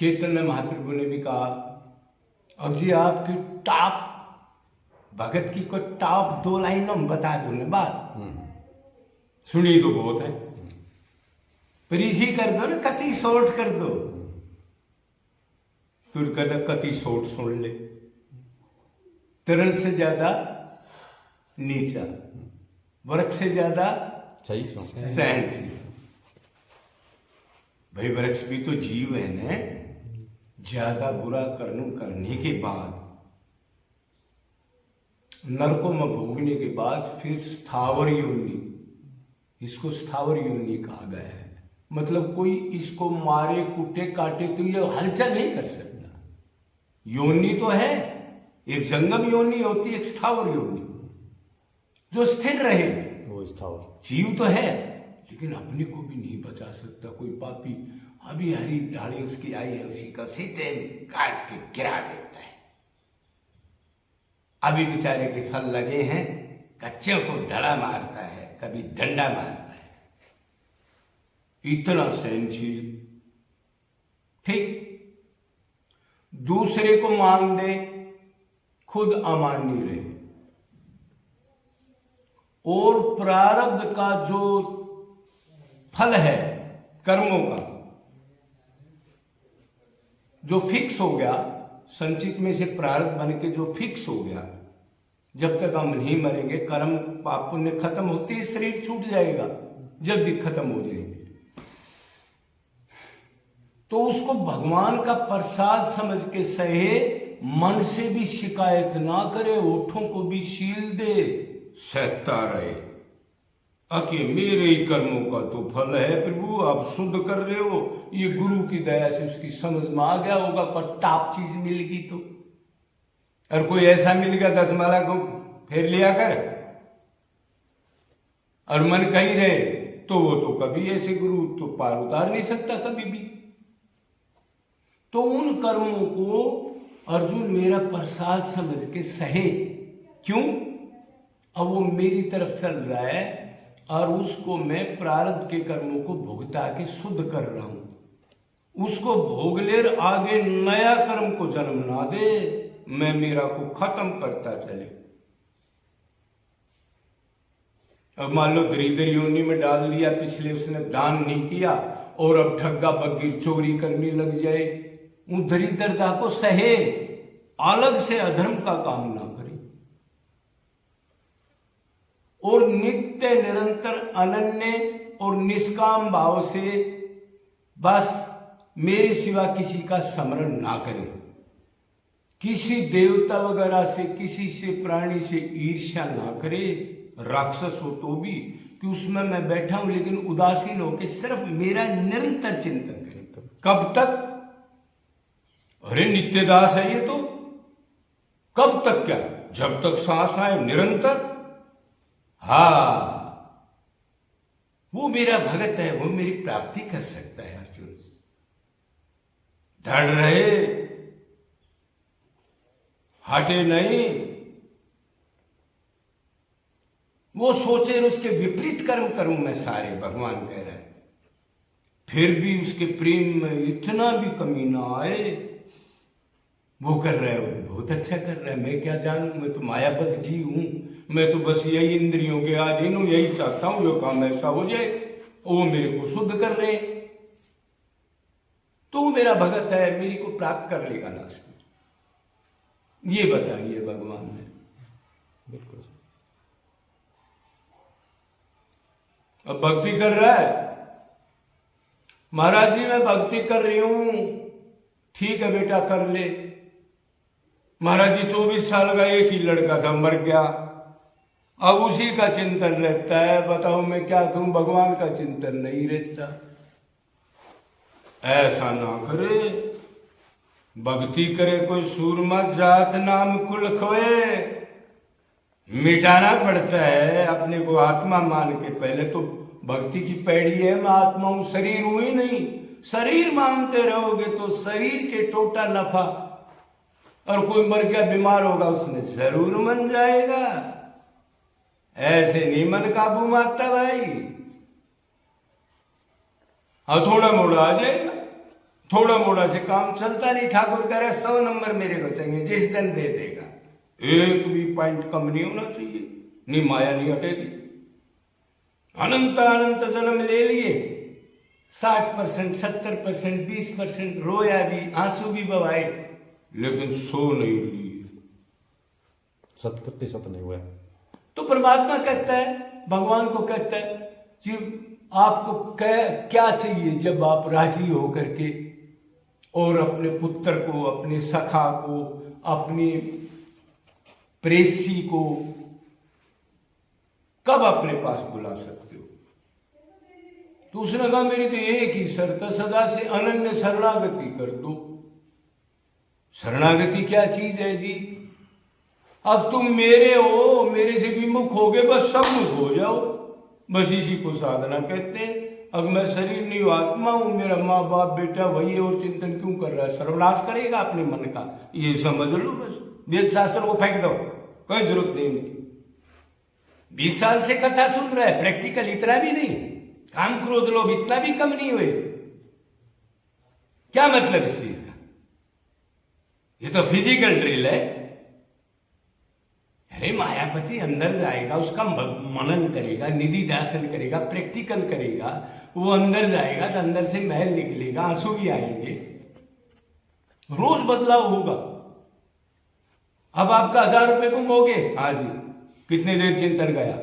चैतन्य महाप्रभु ने भी कहा, अब जी आपकी टॉप भगत की कोई टॉप 2 लाइनों में बता दो ना बात, सुनी तो बहुत है, पर इसी कर दो ना, कति शॉर्ट कर दो। तुर कहता कति शॉर्ट सुन ले, तरल से ज्यादा नीचा, वृक्ष से ज्यादा सहनशील। भाई वृक्ष भी तो जीव है ना, ज्यादा बुरा कर्म करने के बाद, नरकों में भोगने के बाद फिर स्थावर योनि, इसको स्थावर योनि कहा गया है। मतलब कोई इसको मारे कूटे काटे तो ये हलचल नहीं कर सकता। योनि तो है, एक जंगम योनि होती है, एक स्थावर योनि जो स्थिर रहे, वो स्थावर जीव तो है, लेकिन अपने को भी नहीं बचा सकता। कोई पापी अभी हरी ढाली उसकी आई है, उसी का सीधे काट के गिरा देता है। अभी बेचारे के फल लगे हैं, कच्चे को डड़ा मारता है, कभी डंडा मारता है, इतना सहनशील। ठीक, दूसरे को मान दे, खुद अमान्य रहे। और प्रारब्ध का जो फल है कर्मों का, जो फिक्स हो गया, संचित में से प्रारब्ध बन के जो फिक्स हो गया, जब तक हम नहीं मरेंगे कर्म पाप पुण्य खत्म होते ही शरीर छूट जाएगा, जब भी खत्म हो जाएंगे। तो उसको भगवान का प्रसाद समझ के सहे, मन से भी शिकायत ना करे, ओठों को भी शील दे, सहता रहे। आके मेरे ही कर्मों का तो फल है प्रभु, आप शुद्ध कर रहे हो, ये गुरु की दया से उसकी समझ में आ गया होगा, कोई टॉप चीज मिल गई तो। और कोई ऐसा मिल गया 10 माला को फेर लिया कर, और मन कहीं रहे, तो वो तो कभी ऐसे गुरु तो पार उतार नहीं सकता कभी भी। तो उन कर्मों को अर्जुन मेरा प्रसाद समझ के सहे। क्यों? अब वो मेरी तरफ चल रहा है और उसको मैं प्रारब्ध के कर्मों को भुगता के शुद्ध कर रहा हूं। उसको भोग ले, आगे नया कर्म को जन्म ना दे, मैं मेरा को खत्म करता चले। अब मान लो दरिद्र योनि में डाल दिया, पिछले उसने दान नहीं किया और अब ठग्गा बग्गी चोरी करने लग जाए, उन दरिद्रता को सहे, अलग से अधर्म का काम ना करे, और नित्य निरंतर अनन्य और निष्काम भाव से बस मेरे सिवा किसी का स्मरण ना करे, किसी देवता वगैरह से, किसी से प्राणी से ईर्ष्या ना करे, राक्षस हो तो भी कि उसमें मैं बैठा हूं लेकिन उदासीन होकर सिर्फ मेरा निरंतर चिंतन करे। कब तक? अरे नित्यदास है ये तो, कब तक क्या? जब तक सांस आए, निरंतर। हाँ, वो मेरा भगत है, वो मेरी प्राप्ति कर सकता है। अर्जुन दृढ़ रहे, हटे नहीं। वो सोचे उसके विपरीत कर्म करूं मैं सारे, भगवान कह रहा है, फिर भी उसके प्रेम में इतना भी कमी ना आए। वो कर रहा है, वो तो बहुत अच्छा कर रहा है, मैं क्या जानूं, मैं तो मायाबद्ध जीव हूं, मैं तो बस यही इंद्रियों के अधीन हूं, यही चाहता हूं जो काम ऐसा हो जाए। वो मेरे को शुद्ध कर रहे, तो मेरा भगत है, मेरी को प्राप्त कर लेगा नाश। ये बताइए भगवान ने। बिल्कुल। अब भक्ति कर रहा है, महाराज जी मैं भक्ति कर रही हूं, ठीक है बेटा कर ले। महाराज जी 24 साल का एक ही लड़का था, मर गया, अब उसी का चिंतन रहता है। बताओ मैं क्या करूं, भगवान का चिंतन नहीं रहता। ऐसा ना करे, भक्ति करे कोई सूरमा, जात नाम कुल खोए। मिटाना पड़ता है अपने को आत्मा मान के। पहले तो भक्ति की पैड़ी है, मैं आत्मा हूं, शरीर हूं ही नहीं। शरीर मानते रहोगे तो शरीर के टोटा नफा, और कोई मर गया बीमार होगा उसमें जरूर मन जाएगा। ऐसे नहीं मन काबू में आता भाई। हाँ थोड़ा मोड़ा आ जाएगा, थोड़ा मोड़ा से काम चलता नहीं। ठाकुर कह रहे 100 नंबर मेरे को चाहिए, जिस दिन दे देगा। एक भी पॉइंट कम नहीं होना चाहिए, नहीं माया नहीं हटेगी। अनंत अनंत जन्म ले लिए, 60%, 70%, 20%, रोया भी, आंसू भी बहाए, लेकिन सो नहीं लिए। 100% नहीं हुआ। तो परमात्मा कहता है, भगवान को कहता है कि आपको क्या चाहिए जब आप राजी हो करके और अपने पुत्र को, अपने सखा को, अपनी प्रेसी को कब अपने पास बुला सकते हो? तो उसने कहा मेरी तो एक ही शर्त है, सदा से अनन्य शरणागति कर दो। शरणागति क्या चीज है जी? अब तुम मेरे हो, मेरे से विमुख हो गए, बस सब मुख हो जाओ, बस इसी को साधना कहते हैं। अब मैं शरीर नहीं हूं, आत्मा हूं, मेरा माँ बाप बेटा वही है, और चिंतन क्यों कर रहा है? सर्वनाश करेगा अपने मन का, ये समझ लो। बस वेद शास्त्र को फेंक दो, कोई जरूरत नहीं उनकी। 20 साल से कथा सुन रहा है, प्रैक्टिकल इतना भी नहीं, काम क्रोध लोभ इतना भी कम नहीं हुए। क्या मतलब इस चीज का? ये तो फिजिकल ड्रिल है। अरे मायापति अंदर जाएगा, उसका मनन करेगा, निधि ध्यान करेगा, प्रैक्टिकल करेगा, वो अंदर जाएगा तो अंदर से महल निकलेगा, आंसू भी आएंगे, रोज बदलाव होगा। अब आपका 1000 रुपए गुम हो गए, हाँ जी, कितनी देर चिंतन गया?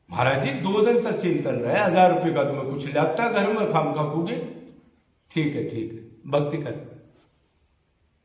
महाराज जी 2 दिन तक चिंतन रहे, 1000 रुपए का तुम्हें कुछ लगता घर में खाम खा कूगे? ठीक है भक्ति कर।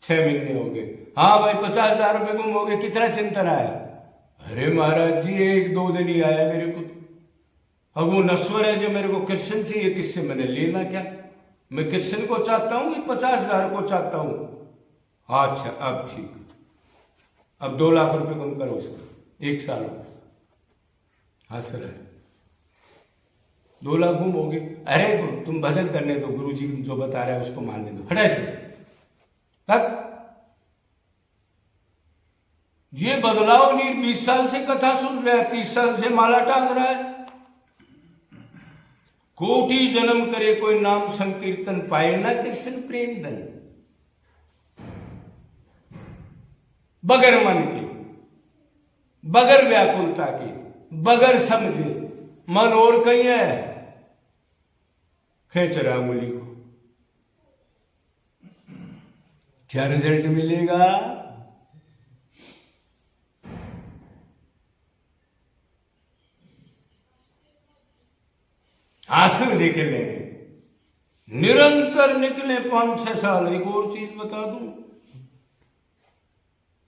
6 महीने हो गए, हाँ भाई 50,000 रुपए गुम हो गए, कितना चिंतन आया? अरे महाराज जी 1-2 दिन ही आया मेरे को। अब वो नश्वर है जो मेरे को कृष्ण चाहिए, किससे मैंने लेना क्या? मैं कृष्ण को चाहता हूं कि 50,000 को चाहता हूं? अच्छा अब ठीक, अब 2 लाख रुपए गुम करो उसका, 1 साल हंस रहा है। 2 लाख गुम हो गए। अरे तुम भजन करने दो, गुरु जी जो बता रहे हैं उसको मानने दो, हटा से तक। ये बदलाव नहीं, 20 साल से कथा सुन रहा है, 30 साल से माला टांग रहा है। कोटि जन्म करे कोई नाम संकीर्तन, पाए ना कृष्ण प्रेम धन। बगैर मन के, बगैर व्याकुलता के, बगैर समझे, मन और कहीं है, खींच रहा उंगली को। क्या रिजल्ट मिलेगा? आंसू निकले, निरंतर निकले 5-6 साल। एक और चीज बता दूं,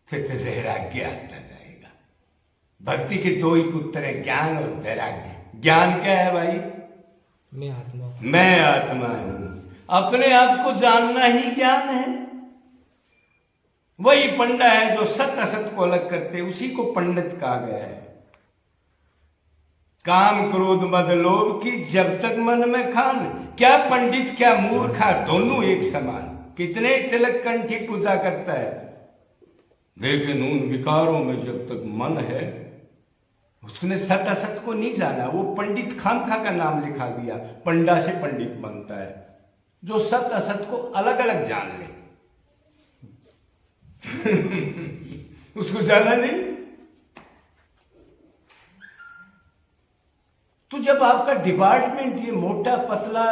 फिर तो वैराग्य आता जाएगा। भक्ति के 2 ही पुत्र हैं, ज्ञान और वैराग्य। ज्ञान क्या है भाई? मैं आत्मा हूं, अपने आप को जानना ही ज्ञान है। वही पंडा है जो सत असत को अलग करते, उसी को पंडित कहा गया है। काम क्रोध मद लोभ की जब तक मन में खान, क्या पंडित क्या मूर्खा दोनों एक समान। कितने तिलक कंठी पूजा करता है, लेकिन उन विकारों में जब तक मन है, उसने सत असत को नहीं जाना। वो पंडित खामखा का नाम लिखा दिया, पंडा से पंडित बनता है जो सत असत को अलग अलग जान ले। उसको जाना नहीं। तो जब आपका डिपार्टमेंट ये मोटा पतला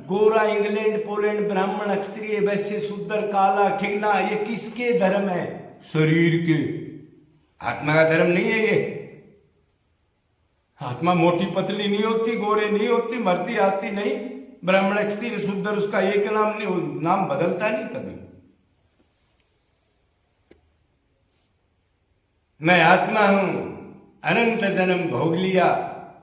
गोरा इंग्लैंड पोलैंड ब्राह्मण क्षत्रिय वैश्य शूद्र काला ठिगना, ये किसके धर्म है? शरीर के। आत्मा का धर्म नहीं है ये। आत्मा मोटी पतली नहीं होती, गोरे नहीं होती, मरती आती नहीं। ब्राह्मण क्षत्रिय शूद्र उसका एक नाम नहीं, नाम बदलता नहीं कभी। मैं आत्मा हूं, अनंत जन्म भोग लिया,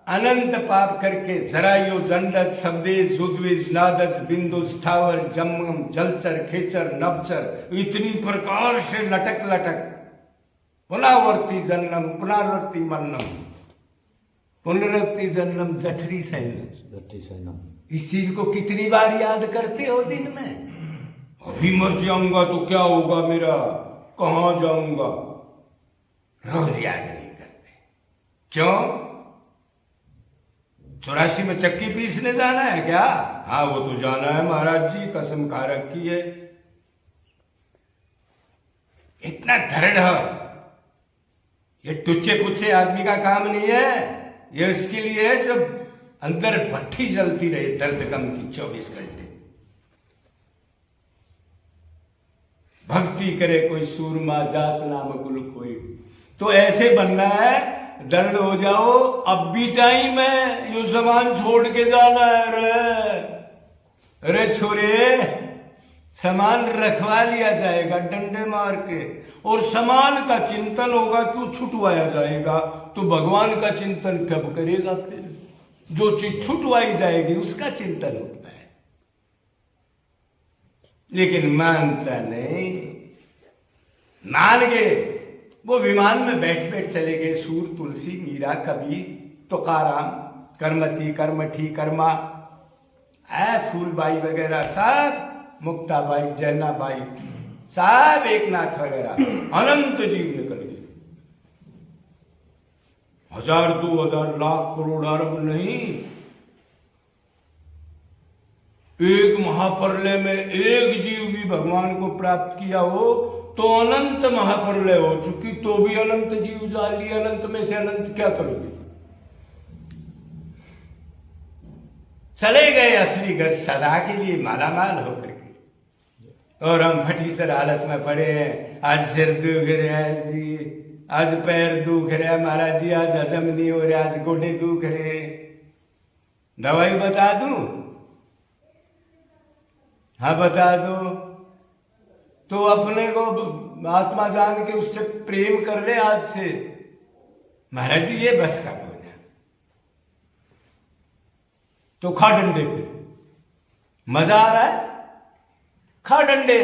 अनंत पाप करके जरायु जंडत सबदेश जुद्विज नादस बिंदु स्थावर जम्मम जलचर खेचर नवचर इतनी प्रकार से लटक लटक पुनरावर्ती जन्म पुनरावर्ती मरणम पुनरावर्ती जन्म जठरी सैनम। इस चीज को कितनी बार याद करते हो दिन में? अभी मर जाऊंगा तो क्या होगा मेरा, कहां जाऊंगा? रोज याद नहीं करते। क्यों? 84 में चक्की पीसने जाना है क्या? हाँ वो तो जाना है महाराज जी, कसम खा रखी है। इतना दृढ़ ये टुच्चे पुच्चे आदमी का काम नहीं है। ये इसके लिए है जब अंदर भट्ठी जलती रहे दर्द गम की 24 घंटे। भक्ति करे कोई सूरमा, जात नाम कुल कोई। तो ऐसे बनना है, दृढ़ हो जाओ। अब भी टाइम है, यो सामान छोड़ के जाना है। अरे छोरे, सामान रखवा लिया जाएगा डंडे मार के, और सामान का चिंतन होगा क्यों छुटवाया जाएगा। तो भगवान का चिंतन कब करेगा फिर? जो चीज छुटवाई जाएगी उसका चिंतन होता है, लेकिन मानता नहीं। मान गए, वो विमान में बैठ बैठ चले गए। सूर, तुलसी, मीरा, कबीर, तुकाराम, करमती, करमठी, कर्मा, फूलबाई वगैरह सब, मुक्ताबाई, जैनाबाई, सब एकनाथ वगैरह, अनंत जीव निकल गए। 1000, 2000, लाख, करोड़, अरब नहीं। एक महाप्रलय में एक जीव भी भगवान को प्राप्त किया हो तो अनंत महाप्रलय हो चुकी, तो भी अनंत जीव जान लिए। अनंत में से अनंत क्या करोगे? चले गए असली घर सदा के लिए मालामाल होकर के, और हम फटीचर हालत में पड़े हैं। आज सिर दुख रहा है जी, आज पैर दुख रहा है महाराज जी, आज हजम नहीं हो रहा, आज गोडे दुख रहे। दवाई बता दूं? हाँ बता दो। तो अपने को आत्मा जान के उससे प्रेम कर ले आज से। महाराज जी ये बस का बोझ है, तो खा डंडे पे। मजा आ रहा है? खा डंडे।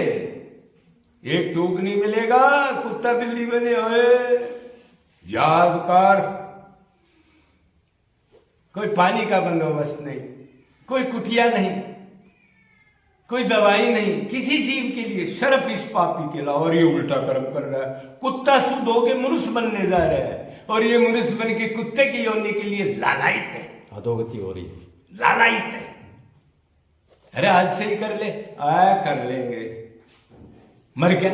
एक टूक नहीं मिलेगा, कुत्ता बिल्ली बने होए। याद कर, कोई पानी का बंदोबस्त नहीं, कोई कुटिया नहीं, कोई दवाई नहीं किसी जीव के लिए, शर्फ इस पापी के अलावा। और ये उल्टा कर्म कर रहा है, कुत्ता शुद्ध होके मनुष्य बनने जा रहा है, और ये मनुष्य बन के कुत्ते की योनि के लिए लालायित है, अधोगति हो रही है, लालायित है। अरे आज से ही कर ले, कर लेंगे। मर गया